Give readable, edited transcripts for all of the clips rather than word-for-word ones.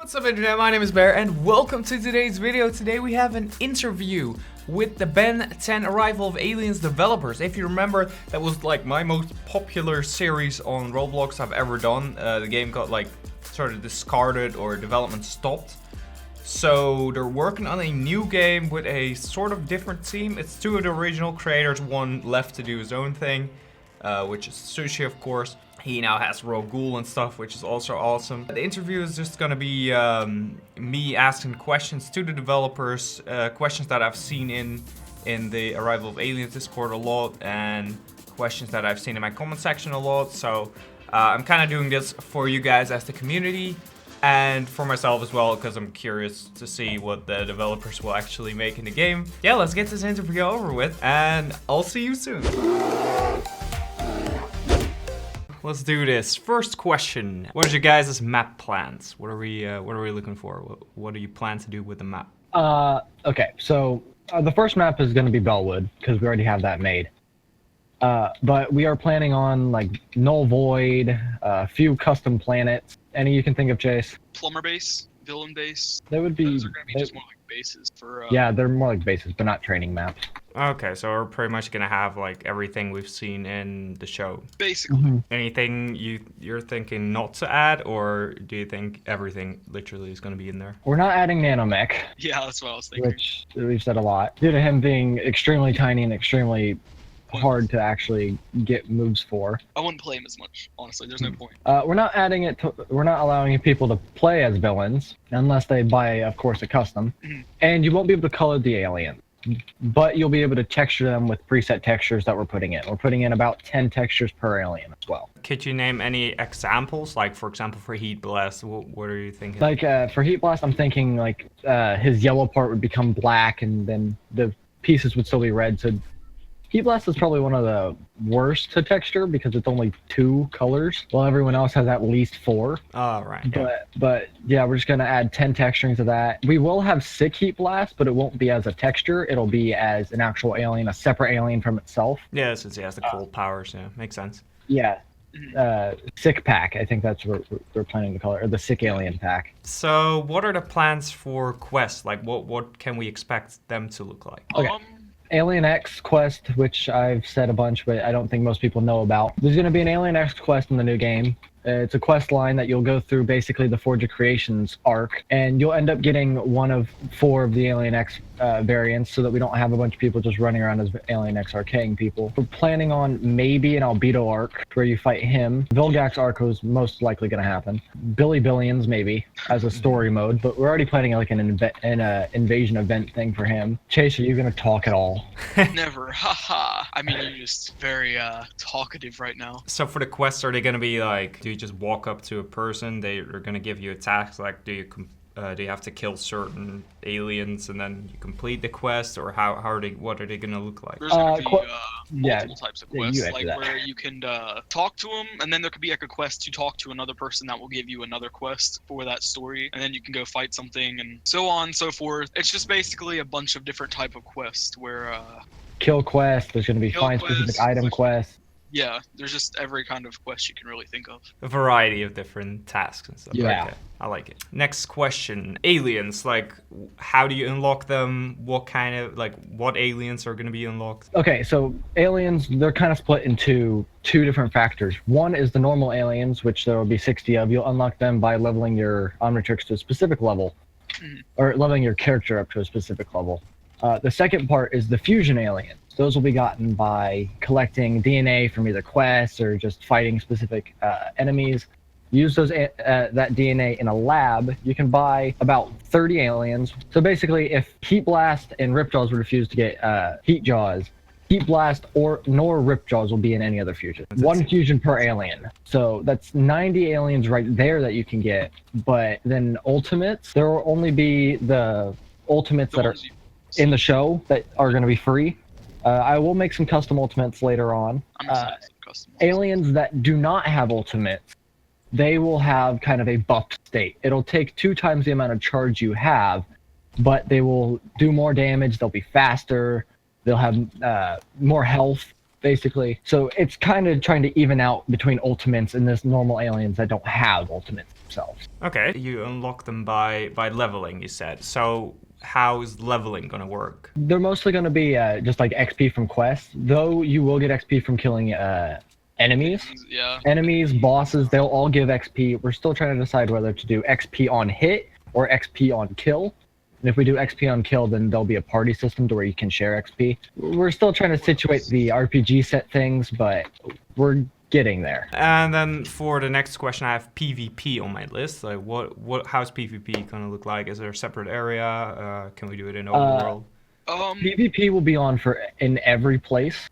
What's up internet, my name is Bear and welcome to today's video. Today we have an interview with the Ben 10 Arrival of Aliens developers. If you remember, that was like my most popular series on Roblox I've ever done. The game got like sort of discarded or development stopped. So they're working on a new game with a sort of different team. It's two of the original creators, one left to do his own thing, which is Sushi of course. He now has Raw Ghoul and stuff, which is also awesome. The interview is just gonna be me asking questions to the developers, questions that I've seen in the Arrival of Aliens Discord a lot, and questions that I've seen in my comment section a lot. So I'm kind of doing this for you guys as the community, and for myself as well, because I'm curious to see what the developers will actually make in the game. Yeah, let's get this interview over with, and I'll see you soon. Let's do this. First question: what are your guys' map plans? What are we looking for? What do you plan to do with the map? Okay, so the first map is going to be Bellwood because we already have that made. But we are planning on like Null Void, a few custom planets. Any you can think of, Chase? Plumber base, villain base. They would be. Those are going to be just more like bases for. Yeah, they're more like bases, but not training maps. Okay, so we're pretty much gonna have like everything we've seen in the show. Basically. Mm-hmm. Anything you're thinking not to add, or do you think everything literally is gonna be in there? We're not adding Nanomech, Yeah, that's what I was thinking. which we've said a lot, due to him being extremely tiny and extremely hard to actually get moves for. I wouldn't play him as much, honestly. There's no point. We're not adding it to, we're not allowing people to play as villains unless they buy, of course, a custom. Mhm. And you won't be able to color the alien, but you'll be able to texture them with preset textures that we're putting in. We're putting in about 10 textures per alien as well. Could you name any examples? Like, for example, for Heat Blast, what are you thinking? Like for Heat Blast, I'm thinking like his yellow part would become black and then the pieces would still be red. So Heat Blast is probably one of the worst to texture because it's only 2 colors, while everyone else has at least 4. Oh, right. Yeah. But yeah, we're just gonna add 10 texturings to that. We will have sick Heat Blast, but it won't be as a texture. It'll be as an actual alien, a separate alien from itself. Yeah, since he has the cold powers, yeah, makes sense. Yeah. Sick pack, I think that's what we're planning to call it, or the sick alien pack. So, what are the plans for quests? Like, what can we expect them to look like? Okay. Alien X quest, which I've said a bunch, but I don't think most people know about. There's going to be an Alien X quest in the new game. It's a quest line that you'll go through basically the Forge of Creations arc, and you'll end up getting one of 4 of the Alien X variants so that we don't have a bunch of people just running around as Alien X arcing people. We're planning on maybe an Albedo arc where you fight him. Vilgax arc was most likely going to happen. Billy Billions maybe as a story mode, but we're already planning like an invasion event thing for him. Chase, are you going to talk at all? Never. Haha. I mean, you're just very talkative right now. So for the quests, are they gonna be like, do you just walk up to a person, they're gonna give you a task, like do you have to kill certain aliens and then you complete the quest, or what are they gonna look like? There's going to be yeah, multiple types of yeah, quests, you answer like that. where you can talk to them, and then there could be like a quest to talk to another person that will give you another quest for that story, and then you can go fight something, and so on and so forth. It's just basically a bunch of different type of quests where Kill quest, there's going to be Kill find quest, specific item quest. yeah, there's just every kind of quest you can really think of. A variety of different tasks and stuff. Yeah. Okay, I like it. Next question: aliens. Like, how do you unlock them? What kind of what aliens are gonna be unlocked? Okay, so aliens, they're kind of split into 2 different factors. One is the normal aliens, which there will be 60 of. You'll unlock them by leveling your Omnitrix to a specific level, or leveling your character up to a specific level. The second part is the fusion aliens. Those will be gotten by collecting DNA from either quests or just fighting specific enemies. Use those that DNA in a lab. You can buy about 30 aliens. So basically, if Heat Blast and Ripjaws would refuse to get Heat Jaws, Heat Blast nor Ripjaws will be in any other fusion. 1 fusion per alien. So that's 90 aliens right there that you can get. But then ultimates, there will only be the ultimates that are in the show that are going to be free. I will make some custom ultimates later on. I'm excited for custom Aliens that do not have ultimates, they will have kind of a buffed state. It'll take 2 times the amount of charge you have, but they will do more damage, they'll be faster, they'll have more health, basically. So it's kind of trying to even out between ultimates and this normal aliens that don't have ultimates. themselves. Okay, you unlock them by leveling, you said. So how is leveling gonna work? They're mostly going to be just like XP from quests, though you will get XP from killing enemies. Yeah. Enemies, bosses, they'll all give XP. We're still trying to decide whether to do XP on hit or XP on kill. And if we do XP on kill, then there'll be a party system to where you can share XP. We're still trying to situate the RPG set things, but we're getting there. And then for the next question, I have PvP on my list. Like, how's PvP gonna look like? Is there a separate area? Can we do it in overworld? PvP will be on in every place.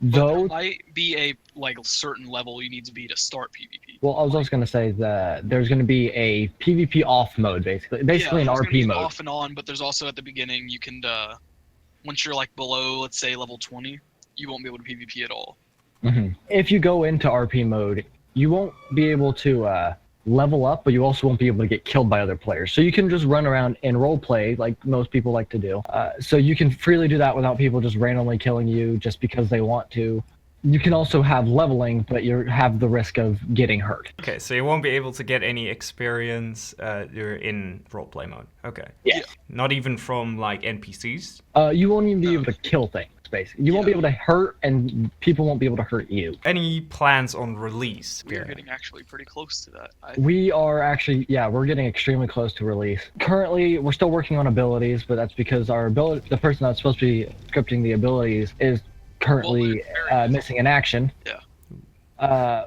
Though there might be a certain level you need to be to start PvP. Well, I was also gonna say that there's gonna be a PvP off mode, basically an RP mode. Off and on, but there's also at the beginning you can once you're below, let's say level 20, you won't be able to PvP at all. Mm-hmm. If you go into RP mode, you won't be able to level up, but you also won't be able to get killed by other players. So you can just run around and role play like most people like to do. So you can freely do that without people just randomly killing you just because they want to. You can also have leveling, but you have the risk of getting hurt. Okay, so you won't be able to get any experience you're in roleplay mode. Okay. Yeah. Not even from NPCs? You won't even be able to kill things, basically. You won't be able to hurt, and people won't be able to hurt you. Any plans on release? We're getting actually pretty close to that. We are actually, we're getting extremely close to release. Currently, we're still working on abilities, but that's because the person that's supposed to be scripting the abilities is currently missing in action. Yeah.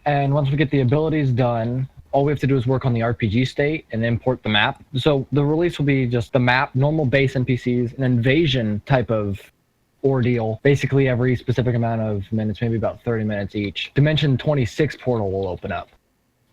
And once we get the abilities done, all we have to do is work on the RPG state and import the map. So the release will be just the map, normal base NPCs, an invasion type of ordeal, basically every specific amount of minutes, maybe about 30 minutes each. Dimension 26 portal will open up,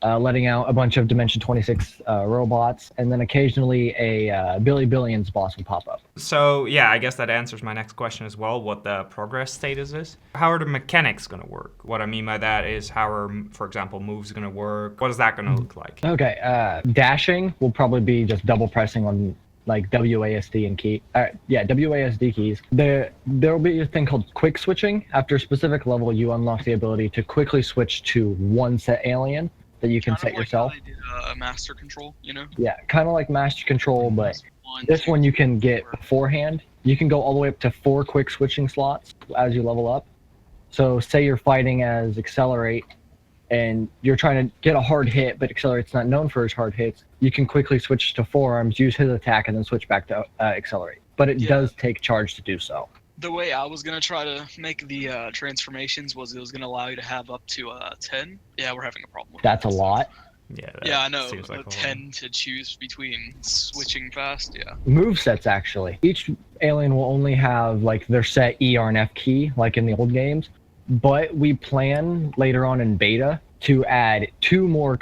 letting out a bunch of Dimension 26 robots, and then occasionally a Billions boss will pop up. So yeah, I guess that answers my next question as well, what the progress status is. How are the mechanics going to work? What I mean by that is how are, for example, moves going to work? What is that going to look like? Okay, dashing will probably be just double pressing on WASD and key. WASD keys. There will be a thing called quick switching. After a specific level, you unlock the ability to quickly switch to one set alien that you can set yourself. How they did, master control, Yeah, kind of like master control, but this one you can get beforehand. You can go all the way up to 4 quick switching slots as you level up. So say you're fighting as Accelerate, and you're trying to get a hard hit, but Accelerate's not known for his hard hits. You can quickly switch to Forearms, use his attack, and then switch back to Accelerate. But it does take charge to do so. The way I was going to try to make the transformations was it was going to allow you to have up to 10. Yeah, we're having a problem with that. That's a lot. Yeah, I know. Seems like 10 to choose between switching fast, yeah. Movesets, actually. Each alien will only have their set E, R, and F key, like in the old games. But we plan later on in beta to add two more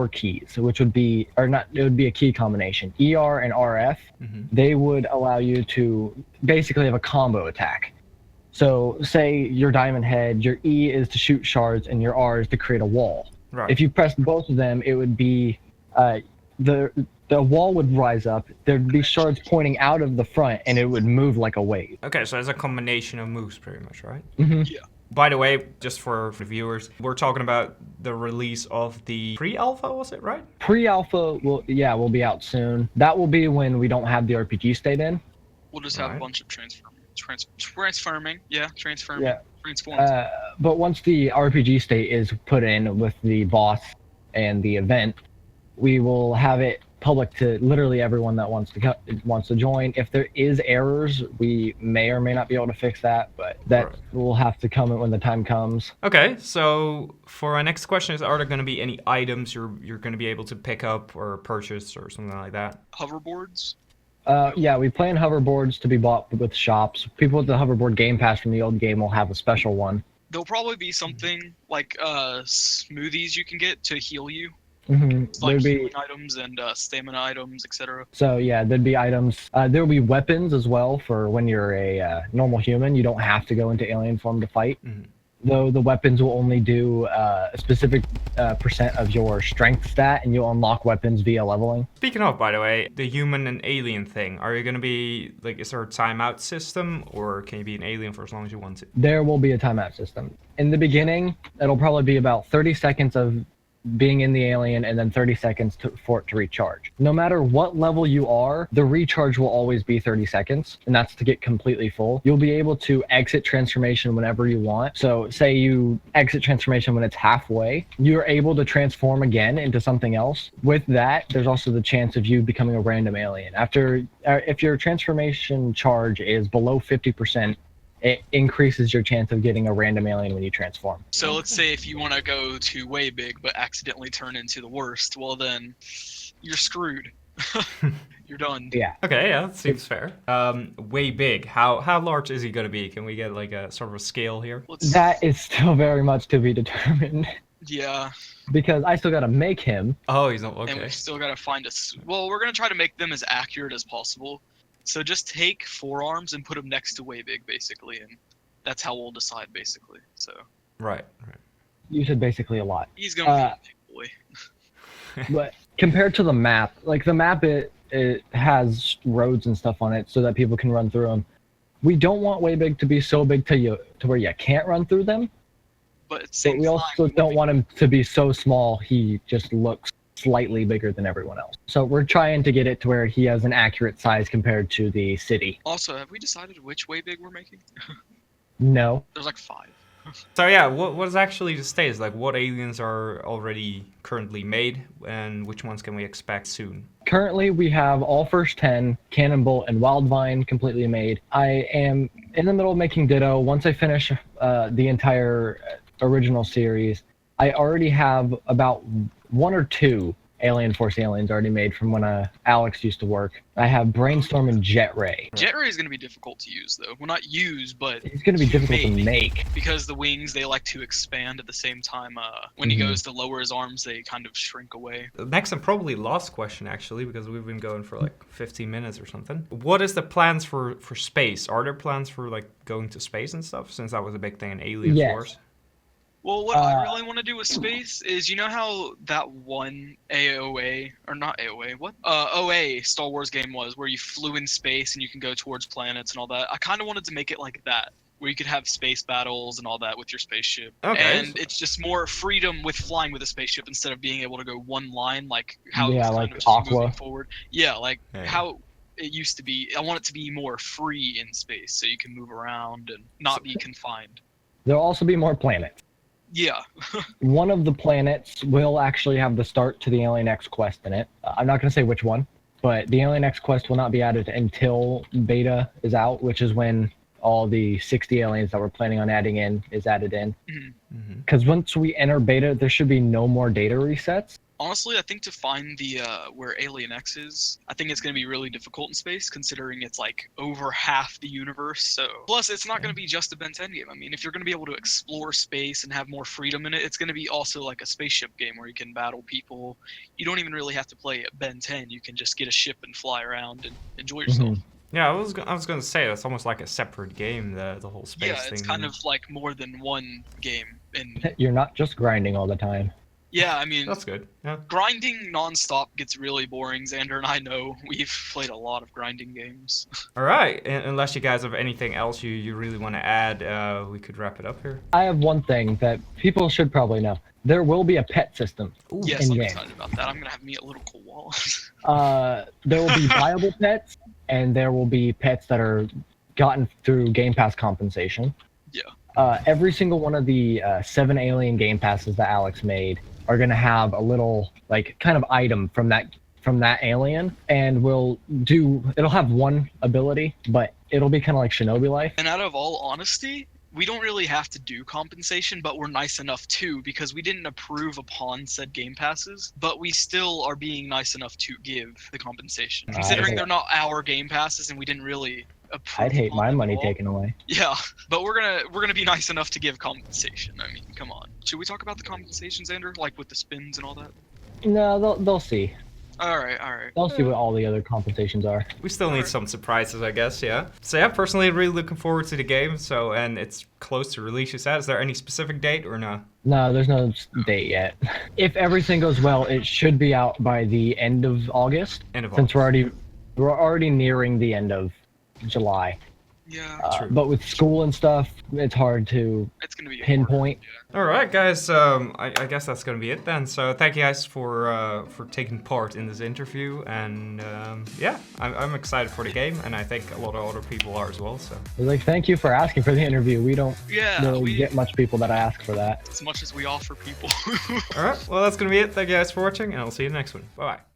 keys, which would be, it would be a key combination, ER and RF. Mm-hmm. They would allow you to basically have a combo attack. So say your Diamond Head, your E is to shoot shards and your R is to create a wall. Right. If you pressed both of them, it would be the wall would rise up, there'd be shards pointing out of the front, and it would move like a wave. Okay, so it's a combination of moves pretty much, right? Mm-hmm. Yeah. By the way, just for the viewers, we're talking about the release of the pre-alpha, was it, right? Pre-alpha will be out soon. That will be when we don't have the RPG state in. We'll just have a bunch of transforming. But once the RPG state is put in with the boss and the event, we will have it public to literally everyone that wants to join. If there is errors, we may or may not be able to fix that, but that will have to come when the time comes. Okay, so for our next question is, are there going to be any items you're going to be able to pick up or purchase or something like that? Hoverboards? We plan hoverboards to be bought with shops. People with the hoverboard Game Pass from the old game will have a special one. There'll probably be something like smoothies you can get to heal you. Mm-hmm. Like healing items and stamina items, etc. So yeah, there'd be items. There will be weapons as well for when you're a normal human. You don't have to go into alien form to fight. Mm-hmm. Though the weapons will only do a specific percent of your strength stat, and you'll unlock weapons via leveling. Speaking of, by the way, the human and alien thing, are you going to be, is there a timeout system, or can you be an alien for as long as you want to? There will be a timeout system. In the beginning, it'll probably be about 30 seconds of being in the alien and then 30 seconds for it to recharge. No matter what level you are, the recharge will always be 30 seconds, and that's to get completely full. You'll be able to exit transformation whenever you want. So say you exit transformation when it's halfway, you're able to transform again into something else. With that, there's also the chance of you becoming a random alien. If your transformation charge is below 50%, it increases your chance of getting a random alien when you transform. So let's say if you want to go to way big but accidentally turn into the worst, well then you're screwed. You're done. Yeah. Okay, yeah, that seems fair. Way big. How large is he going to be? Can we get like a sort of a scale here? That is still very much to be determined. Yeah. Because I still got to make him. Oh, he's not okay. And we still got to find well, we're going to try to make them as accurate as possible. So just take forearms and put them next to way big, basically, and that's how we'll decide, basically. So. Right. You said basically a lot. He's gonna be a big boy. But compared to the map, like the map, it has roads and stuff on it so that people can run through them. We don't want way big to be so big to where you can't run through them. But we also don't want him to be so small he just looks slightly bigger than everyone else. So we're trying to get it to where he has an accurate size compared to the city. Also, have we decided which way big we're making? No. There's like 5. So yeah, what is actually the status? Like, what aliens are already currently made, and which ones can we expect soon? Currently, we have all first 10, Cannonbolt, and Wildvine completely made. I am in the middle of making Ditto. Once I finish the entire original series, I already have about 1 or 2 Alien Force aliens already made from when Alex used to work. I have Brainstorm and Jet Ray. Jet Ray is going to be difficult to use, though. Well, not use, but it's going to be difficult to make. Because the wings, they like to expand at the same time. When he goes to lower his arms, they kind of shrink away. Next and probably last question, actually, because we've been going for like 15 minutes or something. What is the plans for space? Are there plans for like going to space and stuff? Since that was a big thing in Alien Force. Well, what I really want to do with space is, you know how that one AOA, or not AOA, what? OA Star Wars game was, where you flew in space and you can go towards planets and all that? I kind of wanted to make it like that, where you could have space battles and all that with your spaceship. Okay. And it's just more freedom with flying with a spaceship instead of being able to go one line, like how yeah, it's like kind of Aqua. moving forward. Yeah, like how it used to be. I want it to be more free in space, so you can move around and not be confined. There'll also be more planets. Yeah. One of the planets will actually have the start to the Alien X quest in it. I'm not going to say which one, but the Alien X quest will not be added until beta is out, which is when all the 60 aliens that we're planning on adding in is added in. Because once we enter beta, there should be no more data resets. Honestly, I think to find the where Alien X is, I think it's going to be really difficult in space, considering it's like over half the universe. So plus, it's not going to be just a Ben 10 game. I mean, if you're going to be able to explore space and have more freedom in it, it's going to be also like a spaceship game where you can battle people. You don't even really have to play Ben 10. You can just get a ship and fly around and enjoy yourself. Yeah, I was gonna say that's almost like a separate game, the whole space thing. Yeah, it's kind of like more than one game. And you're not just grinding all the time. Yeah, I mean, that's good. Yeah. Grinding nonstop gets really boring. Xander and I know we've played a lot of grinding games. All right, unless you guys have anything else you really want to add, we could wrap it up here. I have one thing that people should probably know. There will be a pet system. Ooh, yes, I'm excited about that. I'm gonna have me a little koala. There will be viable pets, and there will be pets that are gotten through Game Pass compensation. Yeah. Every single one of the 7 Alien Game Passes that Alex made are going to have a little like kind of item from that alien, and it'll have one ability, but it'll be kind of like Shinobi Life. And out of all honesty, we don't really have to do compensation, but we're nice enough too, because we didn't approve upon said game passes, but we still are being nice enough to give the compensation, considering they're not our game passes and we didn't really approve. I'd hate my money taken away. Yeah, but we're gonna be nice enough to give compensation. I mean, come on. Should we talk about the compensation, Xander, like with the spins and all that? No, they'll see. All right. They'll see what all the other compensations are. We still need some surprises, I guess, yeah. So yeah, personally, really looking forward to the game. So, and it's close to release, you said. Is there any specific date or no? No, there's no date yet. If everything goes well, it should be out by the end of August. Since we're already nearing the end of July. Yeah. True. But with school and stuff, it's hard to It's gonna be pinpoint. hard, All right, guys. I guess that's gonna be it then. So thank you guys for taking part in this interview, and yeah, I'm excited for the game, and I think a lot of other people are as well. So Like, thank you for asking for the interview. We don't Yeah, really we get much people that ask for that. as much as we offer people. all right, well that's gonna be it. Thank you guys for watching, and I'll see you in the next one. Bye bye.